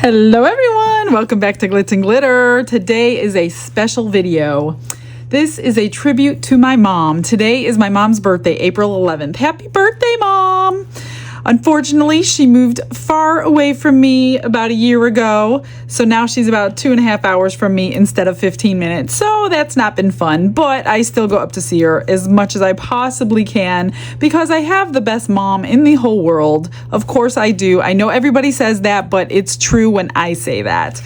Hello everyone, welcome back to Glitz and Glitter. Today is a special video. This is a tribute to my mom. Today is my mom's birthday, April 11th. Happy birthday, Mom! Unfortunately, she moved far away from me about a year ago, so now she's about 2.5 hours from me instead of 15 minutes. So that's not been fun, but I still go up to see her as much as I possibly can because I have the best mom in the whole world. Of course I do. I know everybody says that, but it's true when I say that.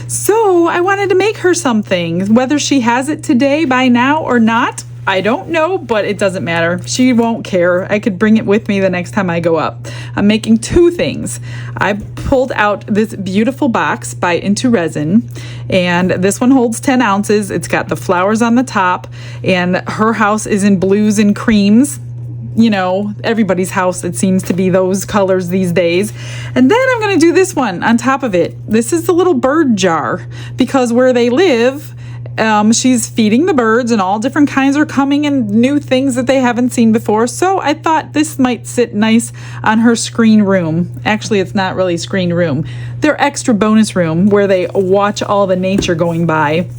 So I wanted to make her something. Whether she has it today by now or not, I don't know, but it doesn't matter. She won't care. I could bring it with me the next time I go up. I'm making two things. I pulled out this beautiful box by Into Resin, and this one holds 10 ounces. It's got the flowers on the top, and her house is in blues and creams. You know, everybody's house, it seems to be those colors these days. And then I'm going to do this one on top of it. This is the little bird jar, because where they live, she's feeding the birds and all different kinds are coming and new things that they haven't seen before. So I thought this might sit nice on her screen room. Actually, it's not really screen room. Their extra bonus room where they watch all the nature going by.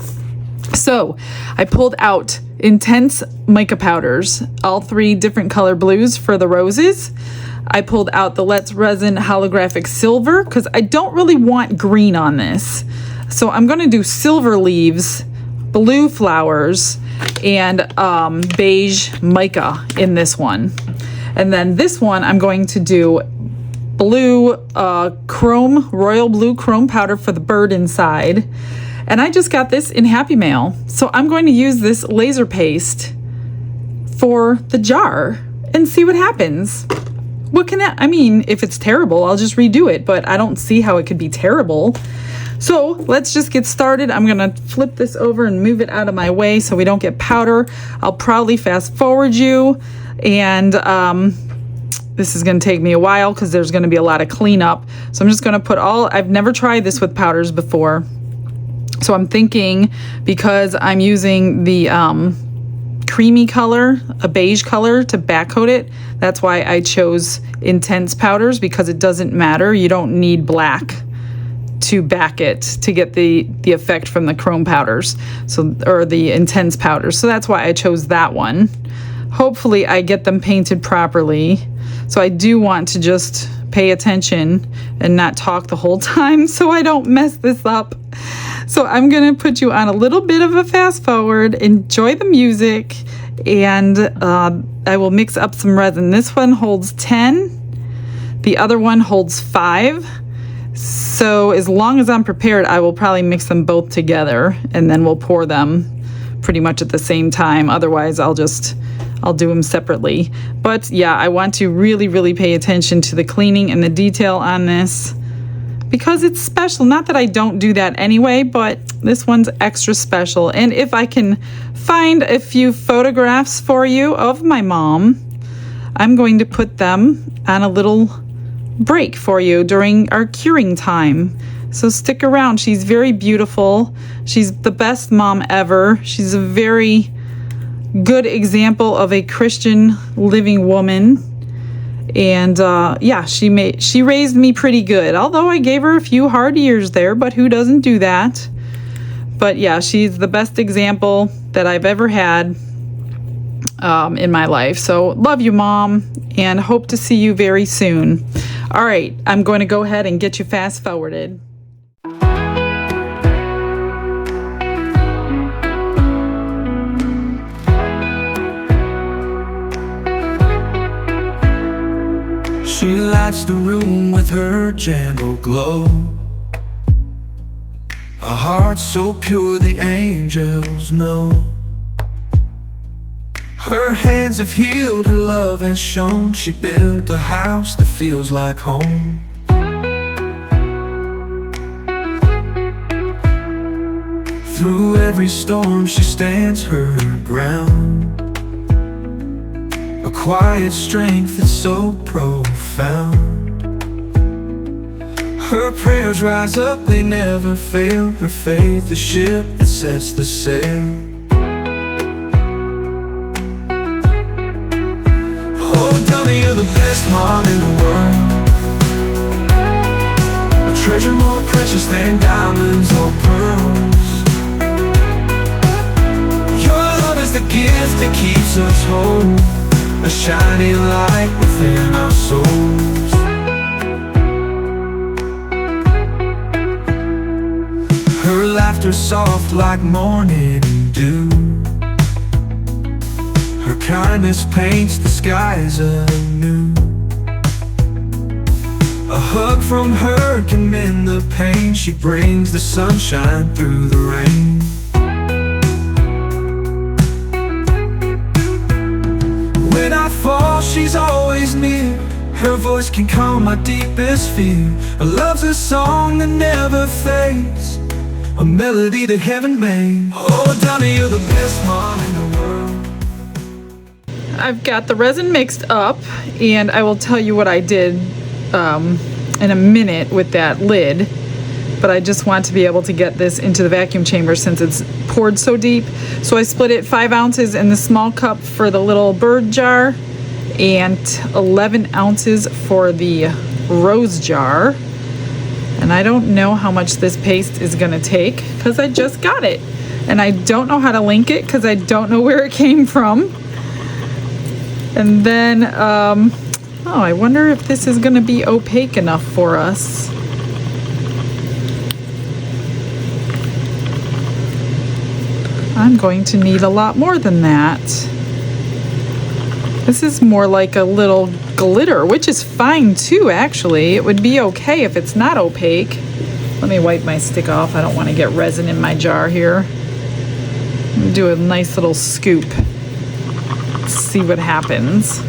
So I pulled out intense mica powders, all 3 different color blues for the roses. I pulled out the Let's Resin holographic silver because I don't really want green on this. So I'm going to do silver leaves, blue flowers, and beige mica in this one. And then this one I'm going to do blue chrome, royal blue chrome powder for the bird inside. And I just got this in Happy Mail. So I'm going to use this laser paste for the jar and see what happens. What can I mean, if it's terrible, I'll just redo it, but I don't see how it could be terrible. So let's just get started. I'm gonna flip this over and move it out of my way so we don't get powder. I'll probably fast forward you, and this is gonna take me a while because there's gonna be a lot of cleanup. So I'm just gonna put I've never tried this with powders before. So I'm thinking, because I'm using the creamy color, a beige color, to back coat it, that's why I chose intense powders, because it doesn't matter. You don't need black to back it to get the effect from the chrome powders, or the intense powders. So that's why I chose that one. Hopefully I get them painted properly. So I do want to just pay attention and not talk the whole time so I don't mess this up. So I'm gonna put you on a little bit of a fast forward, enjoy the music, and I will mix up some resin. This one holds 10, the other one holds 5. So as long as I'm prepared, I will probably mix them both together, and then we'll pour them pretty much at the same time. Otherwise, I'll do them separately. But yeah, I want to really, really pay attention to the cleaning and the detail on this, because it's special. Not that I don't do that anyway, but this one's extra special. And if I can find a few photographs for you of my mom, I'm going to put them on a little break for you during our curing time. So stick around. She's very beautiful. She's the best mom ever. She's a very good example of a Christian living woman. And yeah, she raised me pretty good, although I gave her a few hard years there, but who doesn't do that? But yeah, she's the best example that I've ever had in my life. So love you, Mom, and hope to see you very soon. All right, I'm going to go ahead and get you fast forwarded. She lights the room with her gentle glow, a heart so pure the angels know. Her hands have healed, her love has shown. She built a house that feels like home. Through every storm she stands her ground, a quiet strength that's so profound. Her prayers rise up, they never fail. Her faith, the ship that sets the sail. Oh, tell me you're the best mom in the world. treasure more precious than diamonds or pearls. Your love is the gift that keeps us whole, a shining light within our souls. Her laughter soft like morning dew, her kindness paints the skies anew. A hug from her can mend the pain, she brings the sunshine through the rain. When I fall, she's always near, her voice can calm my deepest fear. Her love's a song that never fades, a melody that heaven made. Oh, Donna, you're the best mom in the world. I've got the resin mixed up, and I will tell you what I did in a minute with that lid, but I just want to be able to get this into the vacuum chamber since it's poured so deep. So I split it 5 ounces in the small cup for the little bird jar and 11 ounces for the rose jar. And I don't know how much this paste is gonna take because I just got it. And I don't know how to link it because I don't know where it came from. And then, oh, I wonder if this is gonna be opaque enough for us. I'm going to need a lot more than that. This is more like a little glitter, which is fine too, actually. It would be okay if it's not opaque. Let me wipe my stick off. I don't want to get resin in my jar here. Do a nice little scoop. See what happens.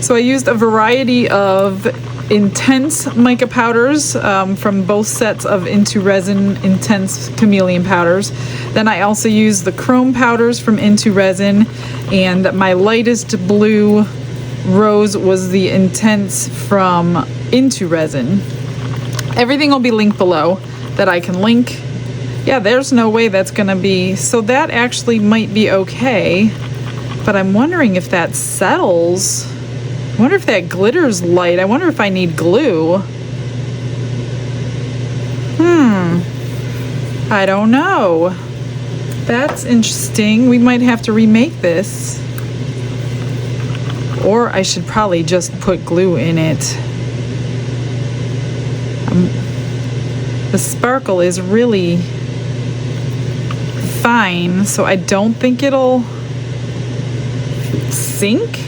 So I used a variety of intense mica powders from both sets of Into Resin Intense Chameleon powders. Then I also used the chrome powders from Into Resin, and my lightest blue rose was the Intense from Into Resin. Everything will be linked below that I can link. Yeah, there's no way that's gonna be, so that actually might be okay, but I'm wondering if that settles. I wonder if that glitter's light. I wonder if I need glue. I don't know. That's interesting. We might have to remake this. Or I should probably just put glue in it. The sparkle is really fine, so I don't think it'll sink.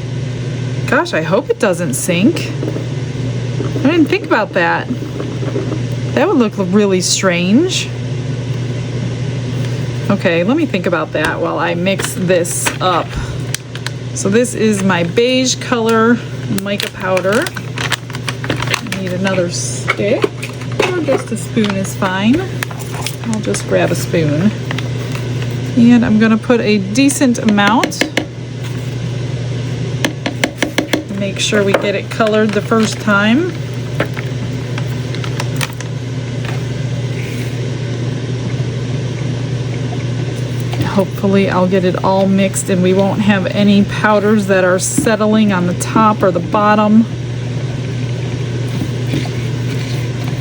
Gosh, I hope it doesn't sink. I didn't think about that. That would look really strange. Okay, let me think about that while I mix this up. So this is my beige color mica powder. I need another stick, or just a spoon is fine. I'll just grab a spoon. And I'm gonna put a decent amount. Make sure we get it colored the first time. Hopefully I'll get it all mixed and we won't have any powders that are settling on the top or the bottom.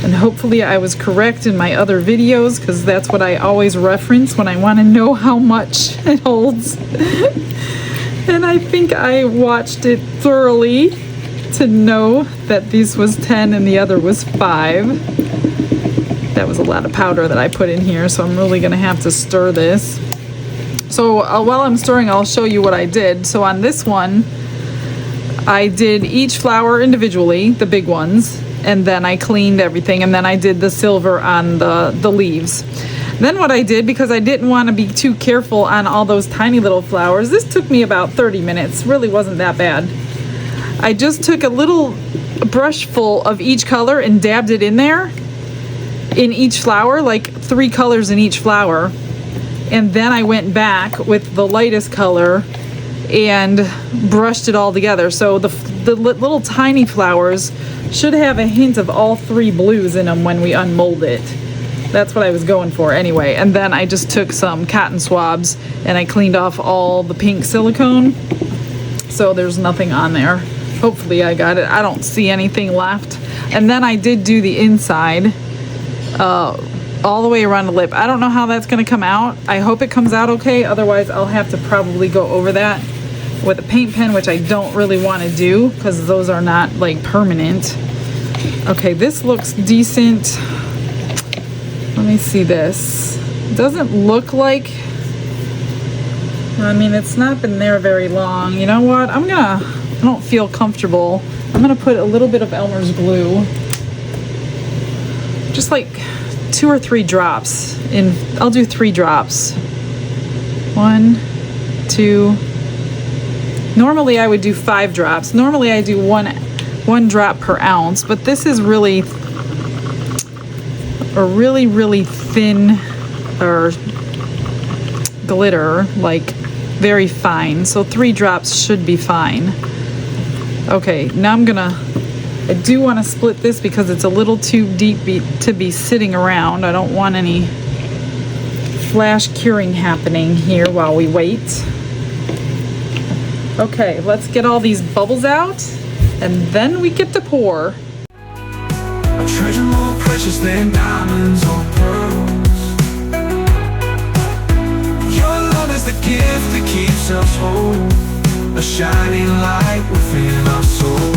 And hopefully I was correct in my other videos, because that's what I always reference when I want to know how much it holds. And I think I watched it thoroughly to know that this was 10 and the other was 5. That was a lot of powder that I put in here, so I'm really gonna have to stir this. So while I'm stirring, I'll show you what I did. So on this one, I did each flower individually, the big ones, and then I cleaned everything, and then I did the silver on the leaves. Then what I did, because I didn't want to be too careful on all those tiny little flowers, this took me about 30 minutes, really wasn't that bad. I just took a little brush full of each color and dabbed it in there, in each flower, like 3 colors in each flower. And then I went back with the lightest color and brushed it all together. So the little tiny flowers should have a hint of all 3 blues in them when we unmold it. That's what I was going for anyway. And then I just took some cotton swabs and I cleaned off all the pink silicone, so there's nothing on there. Hopefully I got it. I don't see anything left. And then I did do the inside all the way around the lip. I don't know how that's going to come out. I hope it comes out okay. Otherwise, I'll have to probably go over that with a paint pen, which I don't really want to do because those are not like permanent. Okay, this looks decent. Let me see this. It doesn't look like, I mean, it's not been there very long. You know what? I don't feel comfortable. I'm gonna put a little bit of Elmer's glue. Just like 2 or 3 drops. I'll do 3 drops. 1, 2. Normally I would do 5 drops. Normally I do one drop per ounce, but this is really a really thin or glitter, like very fine. So 3 drops should be fine. Okay, now I do want to split this because it's a little too deep to be sitting around. I don't want any flash curing happening here while we wait. Okay, let's get all these bubbles out and then we get to pour. A treasure more precious than diamonds or pearls. Your love is the gift that keeps us whole, a shining light within our soul.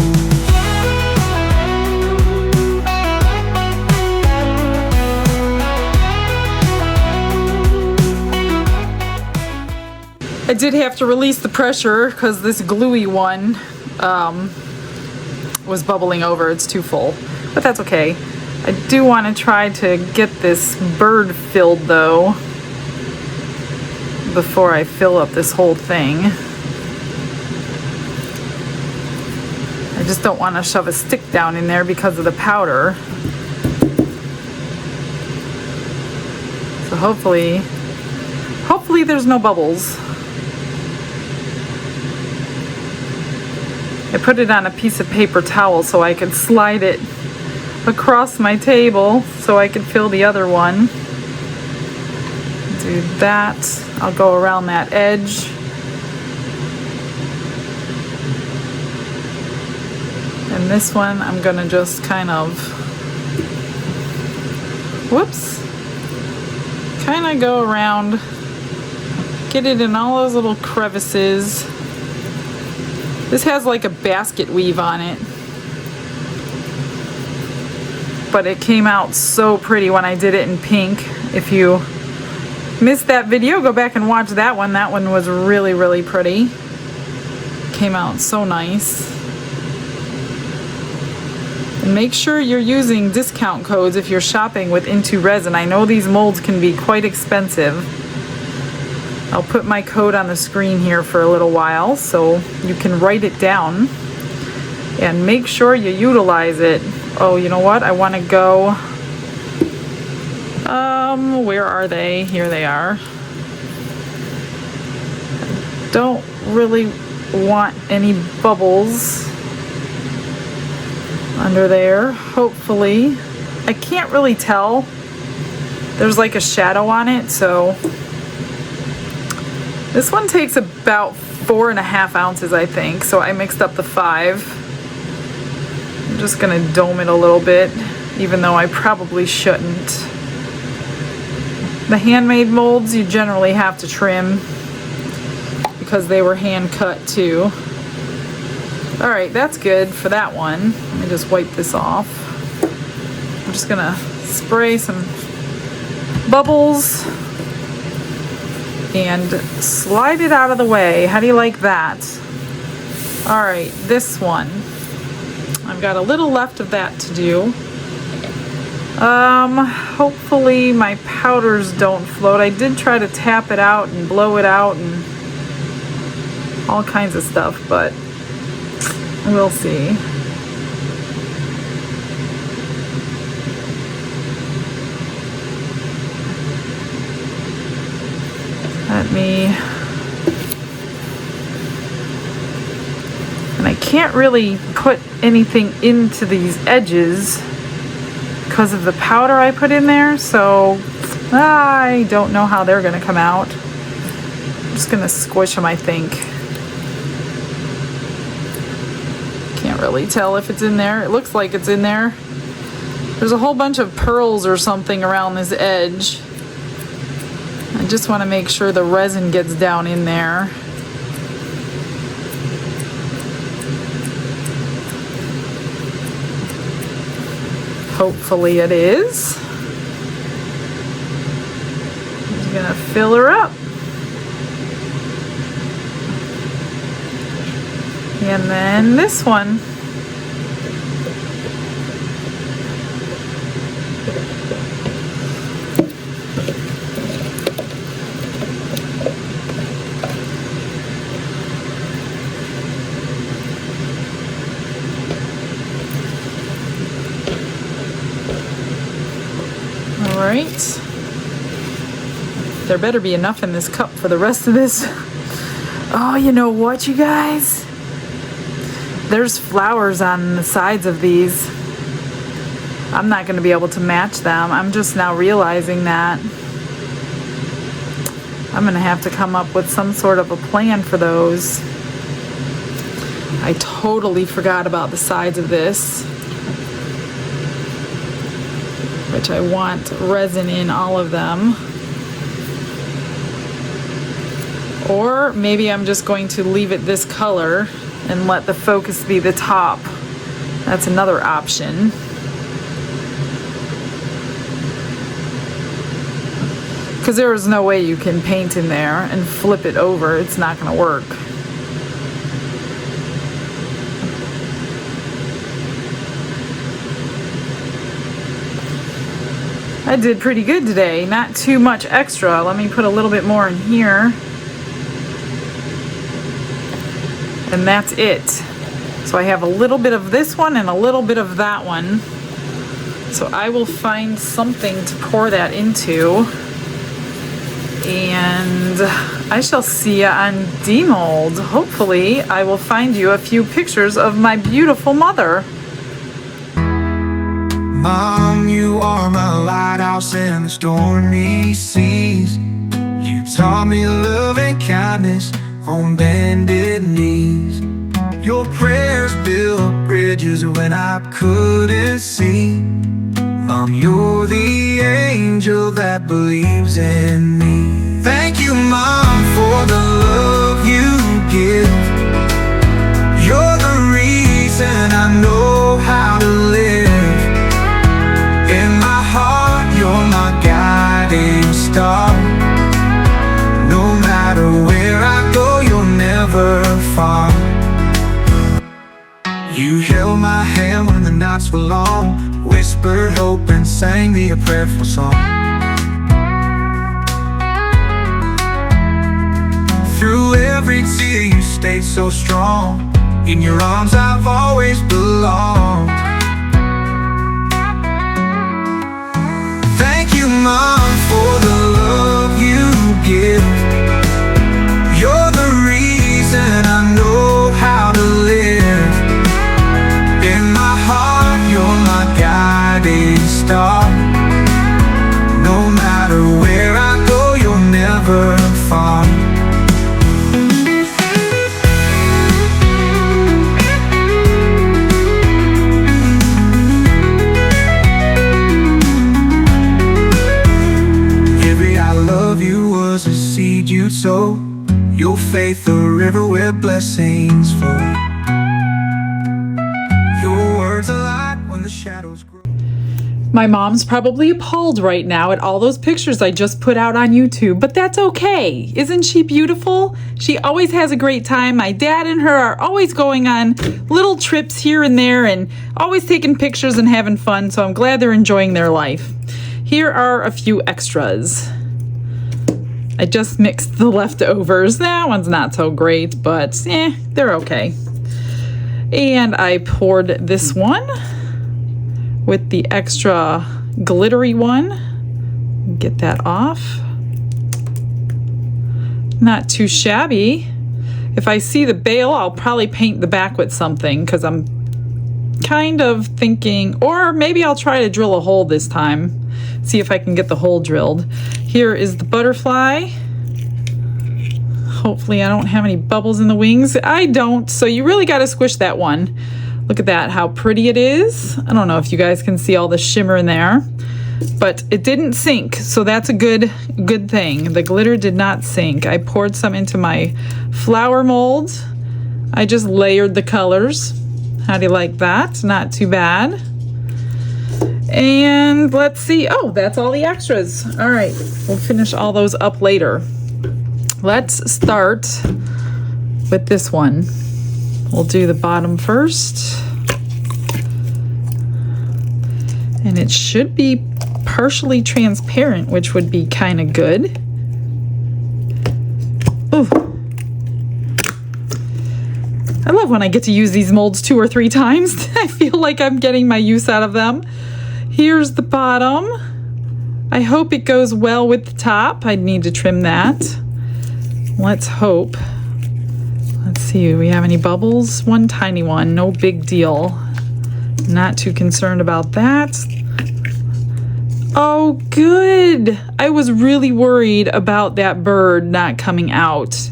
I did have to release the pressure because this gluey one was bubbling over. It's too full, but that's okay. I do want to try to get this bird filled though before I fill up this whole thing. I just don't want to shove a stick down in there because of the powder. So hopefully there's no bubbles. I put it on a piece of paper towel so I could slide it across my table so I could fill the other one. Do that. I'll go around that edge. And this one I'm gonna just kind of, whoops, kind of go around, get it in all those little crevices. This has like a basket weave on it, but it came out so pretty when I did it in pink. If you missed that video, go back and watch that one. That one was really pretty. Came out so nice. And make sure you're using discount codes if you're shopping with Into Resin. I know these molds can be quite expensive. I'll put my code on the screen here for a little while so you can write it down and make sure you utilize it. Oh, you know what? I want to go, where are they? Here they are. Don't really want any bubbles under there. Hopefully. I can't really tell. There's like a shadow on it, so this one takes about 4.5 ounces, I think, so I mixed up the 5. I'm just gonna dome it a little bit, even though I probably shouldn't. The handmade molds, you generally have to trim because they were hand cut too. All right, that's good for that one. Let me just wipe this off. I'm just gonna spray some bubbles and slide it out of the way. How do you like that? All right, this one. I've got a little left of that to do. Hopefully my powders don't float. I did try to tap it out and blow it out and all kinds of stuff, but we'll see. And I can't really put anything into these edges because of the powder I put in there, so I don't know how they're gonna come out. I'm just gonna squish them, I think. Can't really tell if it's in there. It looks like it's in there. There's a whole bunch of pearls or something around this edge. I just want to make sure the resin gets down in there. Hopefully it is. I'm gonna fill her up. And then this one. All right. There better be enough in this cup for the rest of this. Oh, you know what, you guys? There's flowers on the sides of these. I'm not going to be able to match them. I'm just now realizing that. I'm going to have to come up with some sort of a plan for those. I totally forgot about the sides of this, which I want resin in all of them. Or maybe I'm just going to leave it this color and let the focus be the top. That's another option. Because there is no way you can paint in there and flip it over. It's not going to work. I did pretty good today. Not too much extra. Let me put a little bit more in here. And that's it. So I have a little bit of this one and a little bit of that one. So I will find something to pour that into. And I shall see you on demold. Hopefully I will find you a few pictures of my beautiful mother. Mom, you are my lighthouse in the stormy seas. You taught me love and kindness on bended knees. Your prayers built bridges when I couldn't see. Mom, you're the angel that believes in me. Thank you, Mom, for the love you give. You're the reason I know how to live. In my heart, you're my guiding star. No matter where I go, you're never far. You held my hand when the nights were long, whispered hope and sang me a prayerful song. Through every tear you stayed so strong. In your arms I've always belonged. Thank you, Mom, for the love you give. You're the reason I know how to live. In my heart, you're my guiding star. No matter where I go, you're never far. Every I love you was a seed you'd sow. Your faith, a river where blessings flow. Your words are light when the shadows grow. My mom's probably appalled right now at all those pictures I just put out on YouTube, but that's okay. Isn't she beautiful? She always has a great time. My dad and her are always going on little trips here and there and always taking pictures and having fun, so I'm glad they're enjoying their life. Here are a few extras. I just mixed the leftovers. That one's not so great, but they're okay. And I poured this one with the extra glittery one. Get that off. Not too shabby. If I see the bail, I'll probably paint the back with something because I'm kind of thinking, or maybe I'll try to drill a hole this time. See if I can get the hole drilled. Here is the butterfly. Hopefully I don't have any bubbles in the wings. I don't, so you really got to squish that one. Look at that, how pretty it is. I don't know if you guys can see all the shimmer in there, but it didn't sink, so that's a good thing. The glitter did not sink. I poured some into my flower mold. I just layered the colors. How do you like that? Not too bad. And let's see. Oh, that's all the extras. All right, we'll finish all those up later. Let's start with this one. We'll do the bottom first. And it should be partially transparent, which would be kind of good. Ooh. I love when I get to use these molds 2 or 3 times. I feel like I'm getting my use out of them. Here's the bottom. I hope it goes well with the top. I need to trim that. Let's hope. Let's see, do we have any bubbles? One tiny one, no big deal. Not too concerned about that. Oh, good. I was really worried about that bird not coming out.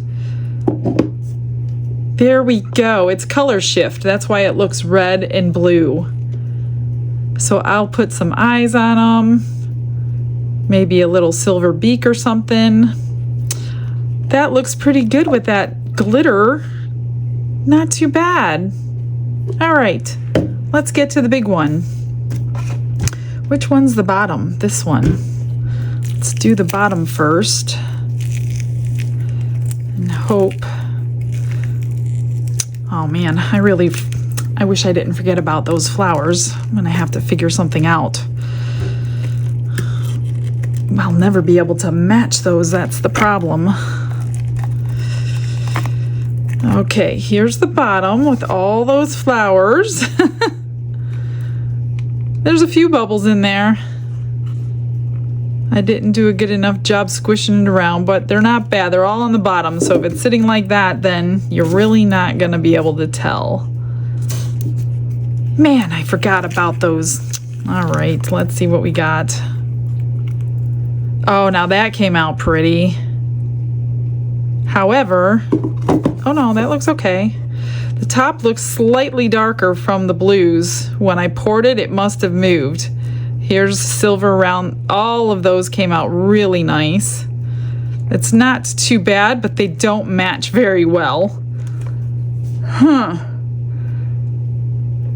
There we go. It's color shift. That's why it looks red and blue. So I'll put some eyes on them. Maybe a little silver beak or something. That looks pretty good with that glitter. Not too bad. All right, let's get to the big one. Which one's the bottom? This one. Let's do the bottom first. And hope. Oh man, I wish I didn't forget about those flowers. I'm gonna have to figure something out. I'll never be able to match those, that's the problem. Okay, here's the bottom with all those flowers. There's a few bubbles in there. I didn't do a good enough job squishing it around, but they're not bad. They're all on the bottom, so if it's sitting like that, then you're really not gonna be able to tell. Man, I forgot about those. All right, let's see what we got. Oh, now that came out pretty. However, oh no, that looks okay. The top looks slightly darker from the blues. When I poured it, it must have moved. Here's silver around. All of those came out really nice. It's not too bad, but they don't match very well. Huh.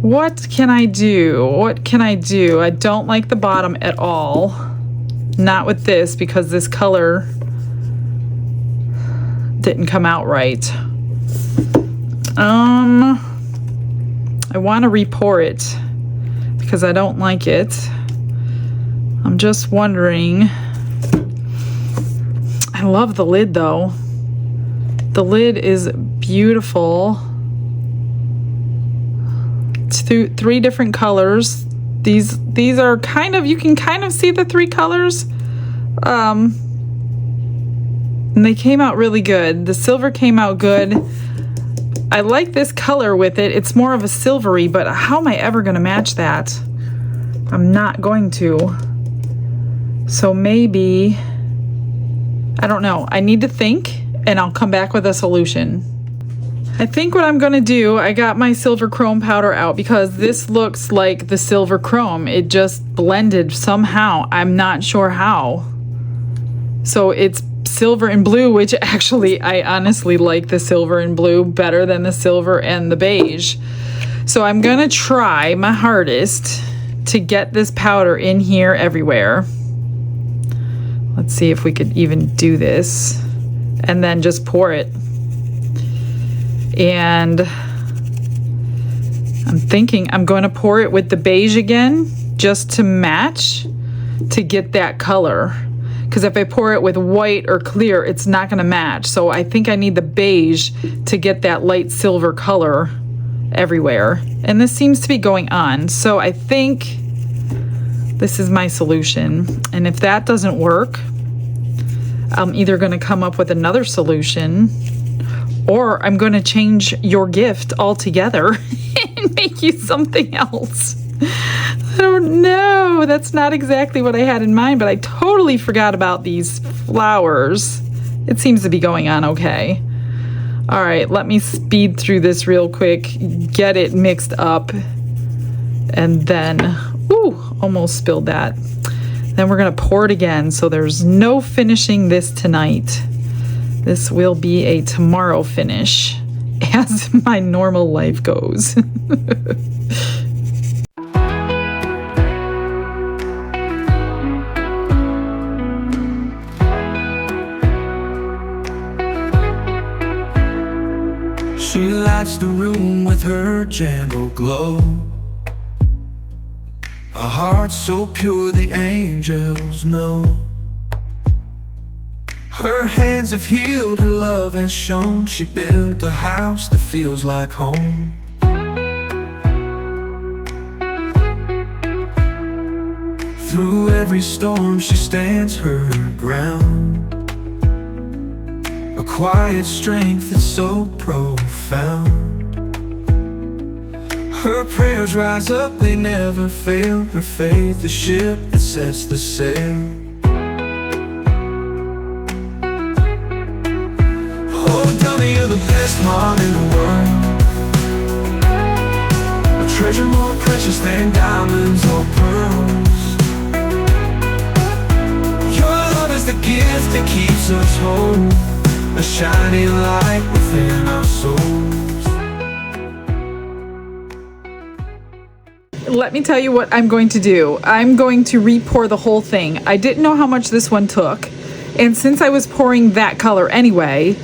What can I do? What can I do? I don't like the bottom at all. Not with this, because this color didn't come out right. I want to repour it because I don't like it. I'm just wondering. I love the lid though. The lid is beautiful. It's 3 different colors. These are kind of, you can kind of see the 3 colors. And they came out really good. The silver came out good. I like this color with it. It's more of a silvery, but how am I ever going to match that? I'm not going to. So maybe, I don't know. I need to think and I'll come back with a solution. I think what I'm going to do, I got my silver chrome powder out because this looks like the silver chrome. It just blended somehow. I'm not sure how. So it's silver and blue, which actually I honestly like the silver and blue better than the silver and the beige. So I'm gonna try my hardest to get this powder in here everywhere. Let's see if we could even do this and then just pour it. And I'm thinking I'm going to pour it with the beige again just to match, to get that color. Because if I pour it with white or clear, it's not going to match. So I think I need the beige to get that light silver color everywhere. And this seems to be going on. So I think this is my solution. And if that doesn't work, I'm either going to come up with another solution, or I'm going to change your gift altogether and make you something else. I don't know. That's not exactly what I had in mind, but I totally forgot about these flowers. It seems to be going on okay. All right, let me speed through this real quick, get it mixed up, and then, ooh, almost spilled that. Then we're gonna pour it again, so there's no finishing this tonight. This will be a tomorrow finish, as my normal life goes. She lights the room with her gentle glow. A heart so pure the angels know. Her hands have healed, her love has shown. She built a house that feels like home. Through every storm she stands her ground. A quiet strength that's so profound. Her prayers rise up, they never fail. Her faith, the ship that sets the sail. Oh, tell me you're the best mom in the world. A treasure more precious than diamonds or pearls. Your love is the gift that keeps us whole. A shining light within our souls. Let me tell you what I'm going to do. I'm going to re-pour the whole thing. I didn't know how much this one took, and since I was pouring that color anyway,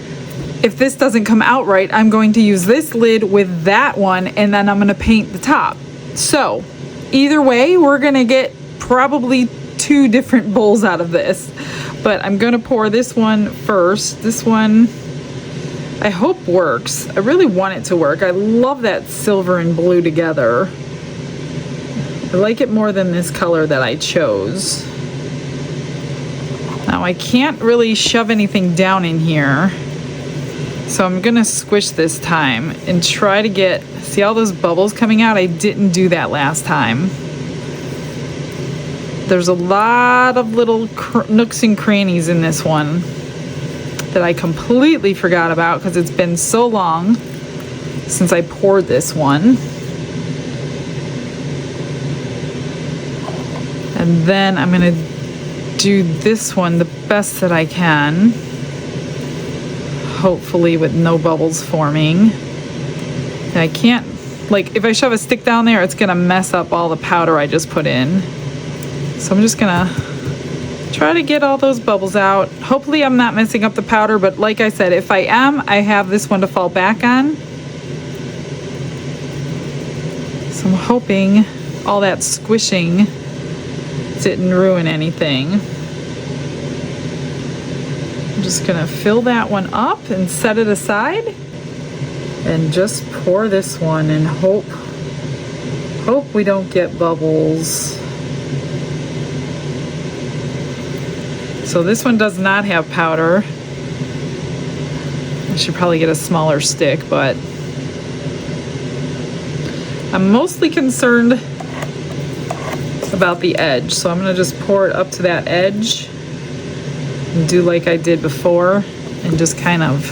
if this doesn't come out right, I'm going to use this lid with that one, and then I'm going to paint the top. So either way, we're going to get probably 2 different bowls out of this. But I'm gonna pour this one first. This one, I hope works. I really want it to work. I love that silver and blue together. I like it more than this color that I chose. Now I can't really shove anything down in here, so I'm gonna squish this time and try to get, see all those bubbles coming out? I didn't do that last time. There's a lot of little nooks and crannies in this one that I completely forgot about because it's been so long since I poured this one. And then I'm gonna do this one the best that I can, hopefully with no bubbles forming. And I can't, like, if I shove a stick down there, it's gonna mess up all the powder I just put in. So I'm just gonna try to get all those bubbles out. Hopefully I'm not messing up the powder, but like I said, if I am, I have this one to fall back on. So I'm hoping all that squishing didn't ruin anything. I'm just gonna fill that one up and set it aside and just pour this one and hope we don't get bubbles. So this one does not have powder. I should probably get a smaller stick, but I'm mostly concerned about the edge. So I'm gonna just pour it up to that edge and do like I did before and just kind of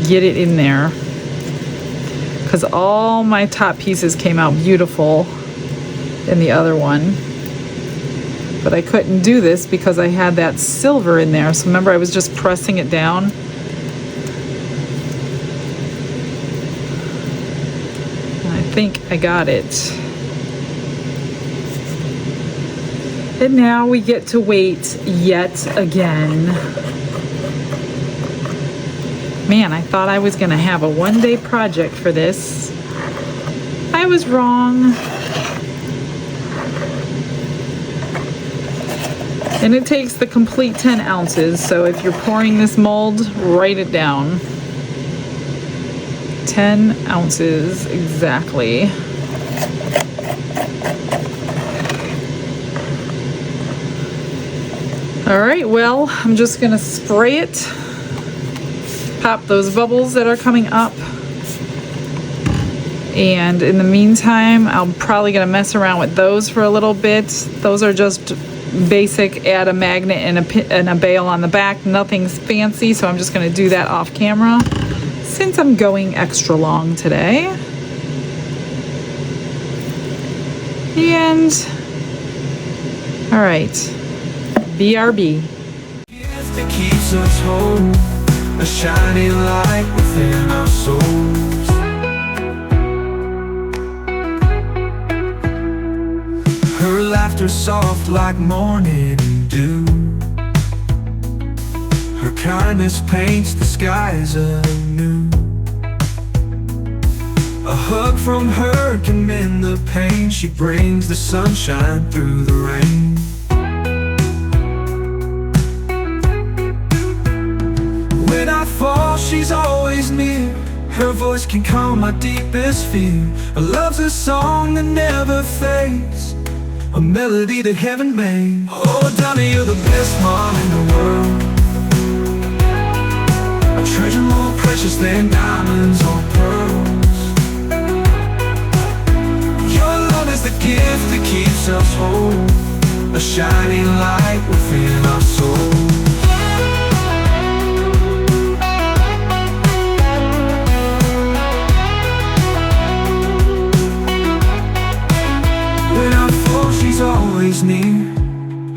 get it in there. Because all my top pieces came out beautiful in the other one. But I couldn't do this because I had that silver in there. So remember, I was just pressing it down. And I think I got it. And now we get to wait yet again. Man, I thought I was gonna have a one-day project for this. I was wrong. And it takes the complete 10 ounces, so if you're pouring this mold, write it down. 10 ounces exactly. All right, well, I'm just gonna spray it, pop those bubbles that are coming up. And in the meantime, I'm probably gonna mess around with those for a little bit. Those are just basic, add a magnet and a bail on the back, nothing's fancy, so I'm just going to do that off camera. since I'm going extra long today. And all right, BRB. Gift that keeps us whole, a shining light within our souls. Her laughter soft like morning dew. Her kindness paints the skies anew. A hug from her can mend the pain. She brings the sunshine through the rain. When I fall, she's always near. Her voice can calm my deepest fear. Her love's a song that never fades, a melody that heaven made. Oh, Donnie, you're the best mom in the world, a treasure more precious than diamonds or pearls. Your love is the gift that keeps us whole, a shining light within our souls. When I fall, she's always near.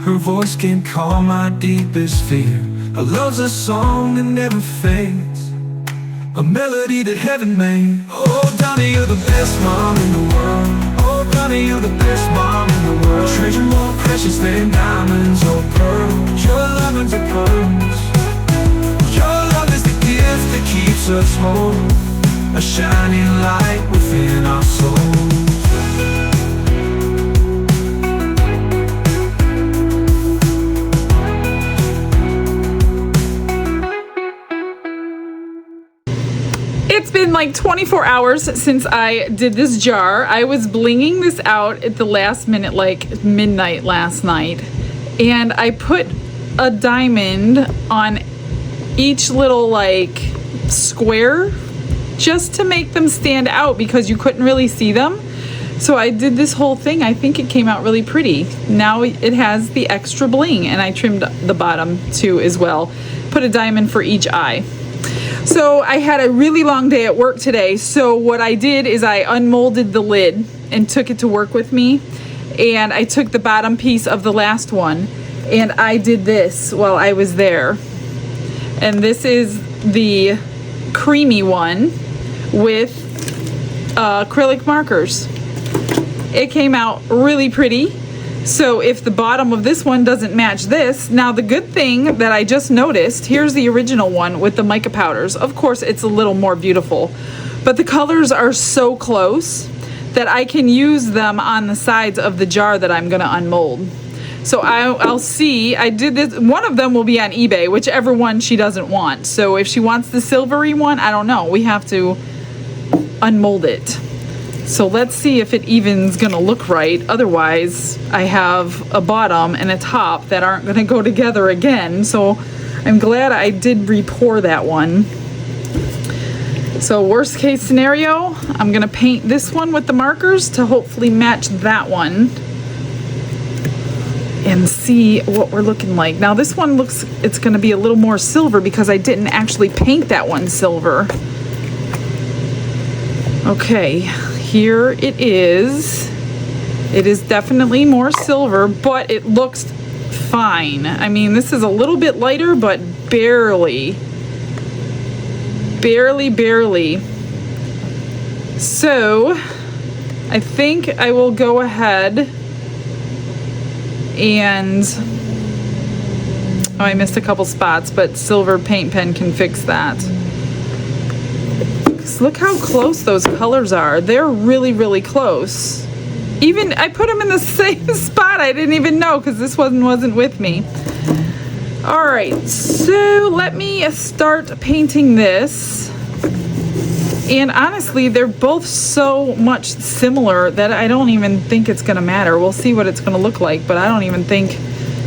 Her voice can calm my deepest fear. Her love's a song that never fades, a melody that heaven made. Oh, Donnie, you're the best mom in the world. Oh, Donnie, you're the best mom in the world. Treasure more precious than diamonds or pearls. Your love are pearls. Your love is the gift that keeps us whole, a shining light within our souls. It's been like 24 hours since I did this jar. I was blinging this out at the last minute, like midnight last night. And I put a diamond on each little like square just to make them stand out because you couldn't really see them. So I did this whole thing. I think it came out really pretty. Now it has the extra bling, and I trimmed the bottom too as well. Put a diamond for each eye. So I had a really long day at work today. So what I did is I unmolded the lid and took it to work with me. And I took the bottom piece of the last one and I did this while I was there. And this is the creamy one with acrylic markers. It came out really pretty. So if the bottom of this one doesn't match this, now the good thing that I just noticed, here's the original one with the mica powders. Of course, it's a little more beautiful, but the colors are so close that I can use them on the sides of the jar that I'm gonna unmold. So I'll see, I did this, one of them will be on eBay, whichever one she doesn't want. So if she wants the silvery one, I don't know, we have to unmold it. So let's see if it even's gonna look right. Otherwise, I have a bottom and a top that aren't gonna go together again. So I'm glad I did repour that one. So worst case scenario, I'm gonna paint this one with the markers to hopefully match that one and see what we're looking like. Now this one looks, it's gonna be a little more silver because I didn't actually paint that one silver. Okay, here it is. It is definitely more silver, but it looks fine. I mean, this is a little bit lighter, but barely. Barely. So, I think I will go ahead and, oh, I missed a couple spots, but silver paint pen can fix that. Look how close those colors are. They're really, really close. Even I put them in the same spot. I didn't even know because this one wasn't with me. All right, so let me start painting this. And honestly, they're both so much similar that I don't even think it's gonna matter. We'll see what it's gonna look like, but I don't even think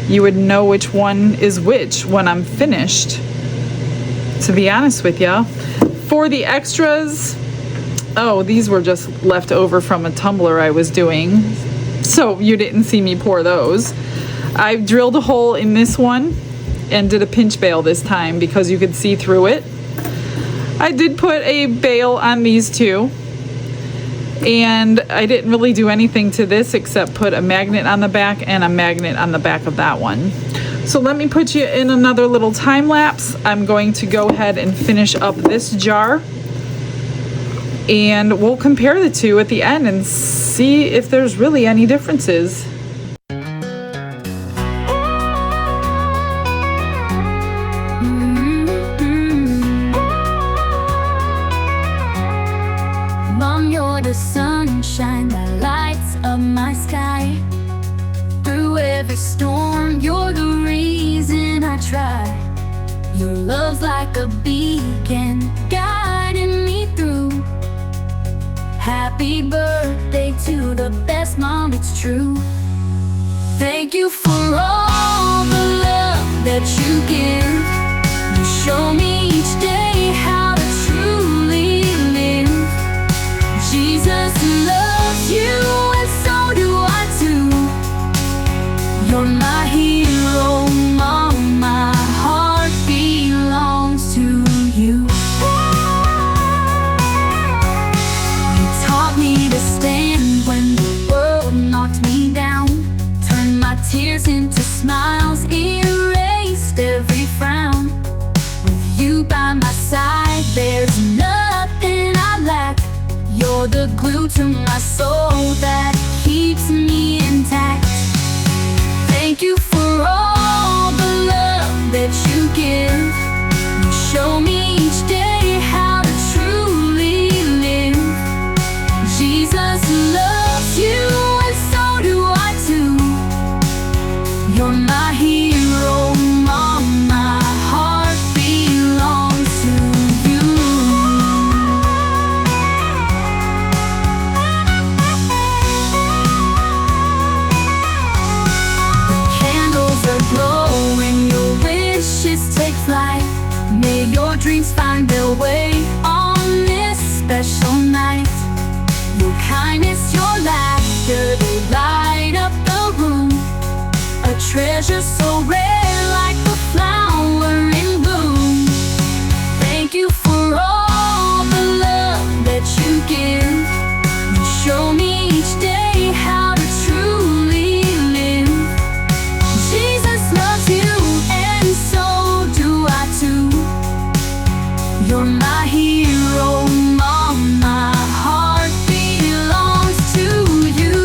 you would know which one is which when I'm finished, to be honest with ya. For the extras, oh, these were just left over from a tumbler I was doing, so you didn't see me pour those. I drilled a hole in this one and did a pinch bail this time because you could see through it. I did put a bail on these two, and I didn't really do anything to this except put a magnet on the back and a magnet on the back of that one. So let me put you in another little time lapse. I'm going to go ahead and finish up this jar, and we'll compare the two at the end and see if there's really any differences. Mom, you're the sunshine that lights up my sky. Through every storm, you're the reason I try. Your love's like a beacon, guiding me through. Happy birthday to the best mom, it's true. Thank you for all the love that you give. You show me each day how to truly live. Jesus loves you and so do I too. You're my hero, Mom, my heart belongs to you. You taught me to stand when the world knocked me down. Turned my tears into smiles, erased every frown. With you by my side, there's nothing I lack. You're the glue to my soul that keeps me intact. Thank you for all the love that you give. You show me each day how to truly live. Jesus loves you and so do I too. You're my hero, Mom, my heart belongs to you. Candles are glowing, your wishes take flight. May your dreams find their way on this special night. Your kindness, your laughter, they light up the room. A treasure so rare, like the flower in bloom. Thank you for all the love that you give. You show me each day how to truly live. Jesus loves you and so do I too. You're my hero, Mom, my heart belongs to you.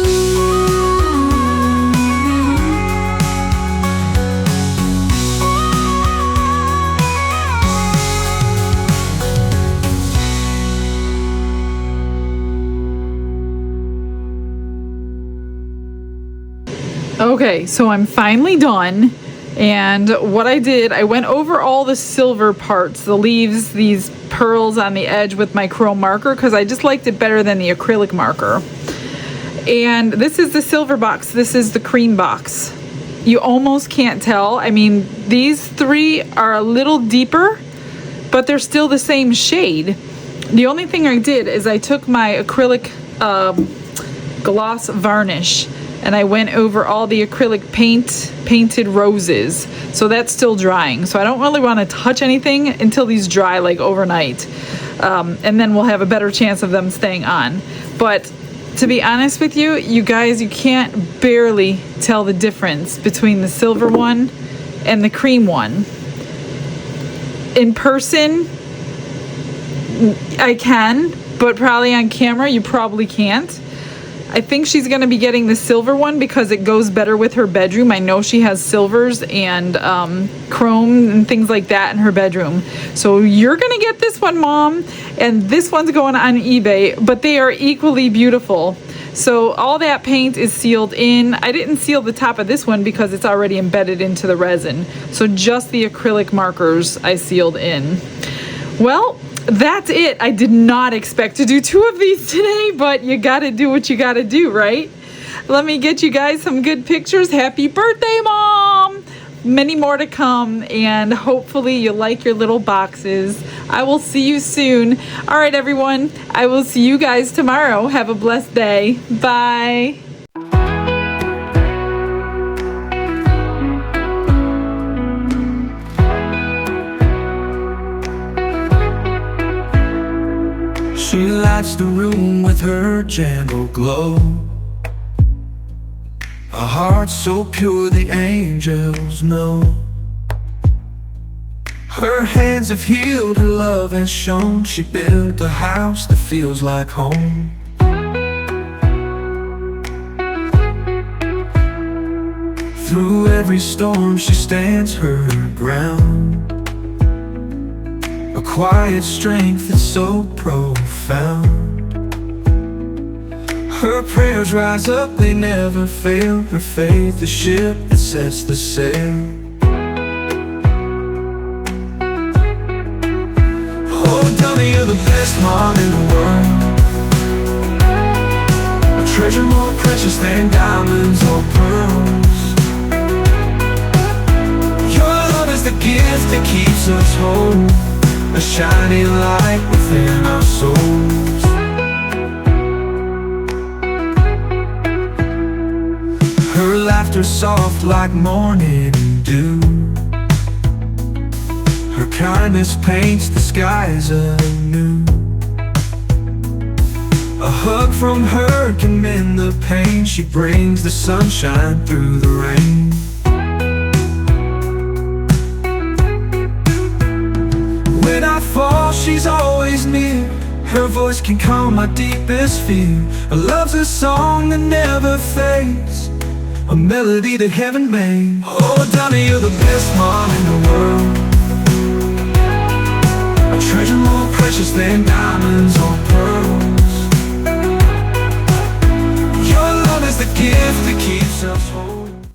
Okay, so I'm finally done, and what I did, I went over all the silver parts, the leaves, these pearls on the edge with my chrome marker because I just liked it better than the acrylic marker. And this is the silver box, this is the cream box. You almost can't tell. I mean, these three are a little deeper, but they're still the same shade. The only thing I did is I took my acrylic gloss varnish and I went over all the acrylic painted roses. So that's still drying. So I don't really want to touch anything until these dry like overnight. And then we'll have a better chance of them staying on. But to be honest with you, you guys, you can't barely tell the difference between the silver one and the cream one. In person, I can, but probably on camera, you probably can't. I think she's going to be getting the silver one because it goes better with her bedroom. I know she has silvers and chrome and things like that in her bedroom. So you're going to get this one, Mom. And this one's going on eBay, but they are equally beautiful. So all that paint is sealed in. I didn't seal the top of this one because it's already embedded into the resin. So just the acrylic markers I sealed in. Well, that's it. I did not expect to do 2 of these today, but you gotta do what you gotta do, right? Let me get you guys some good pictures. Happy birthday, Mom! Many more to come, and hopefully you like your little boxes. I will see you soon. All right, everyone. I will see you guys tomorrow. Have a blessed day. Bye. lights the room with her gentle glow. A heart so pure the angels know. Her hands have healed, her love has shown. She built a house that feels like home. Through every storm she stands her ground. A quiet strength that's so profound. Her prayers rise up, they never fail. Her faith, the ship that sets the sail. You're the best mom in the world. A treasure more precious than diamonds or pearls. Your love is the gift that keeps us whole, a shining light within our souls. Her laughter soft like morning dew. Her kindness paints the skies anew. A hug from her can mend the pain. She brings the sunshine through the rain. When I fall, she's always near. Her voice can calm my deepest fear. Her love's a song that never fades, a melody that heaven made. Oh, Donna, you're the best mom in the world. A treasure more precious than diamonds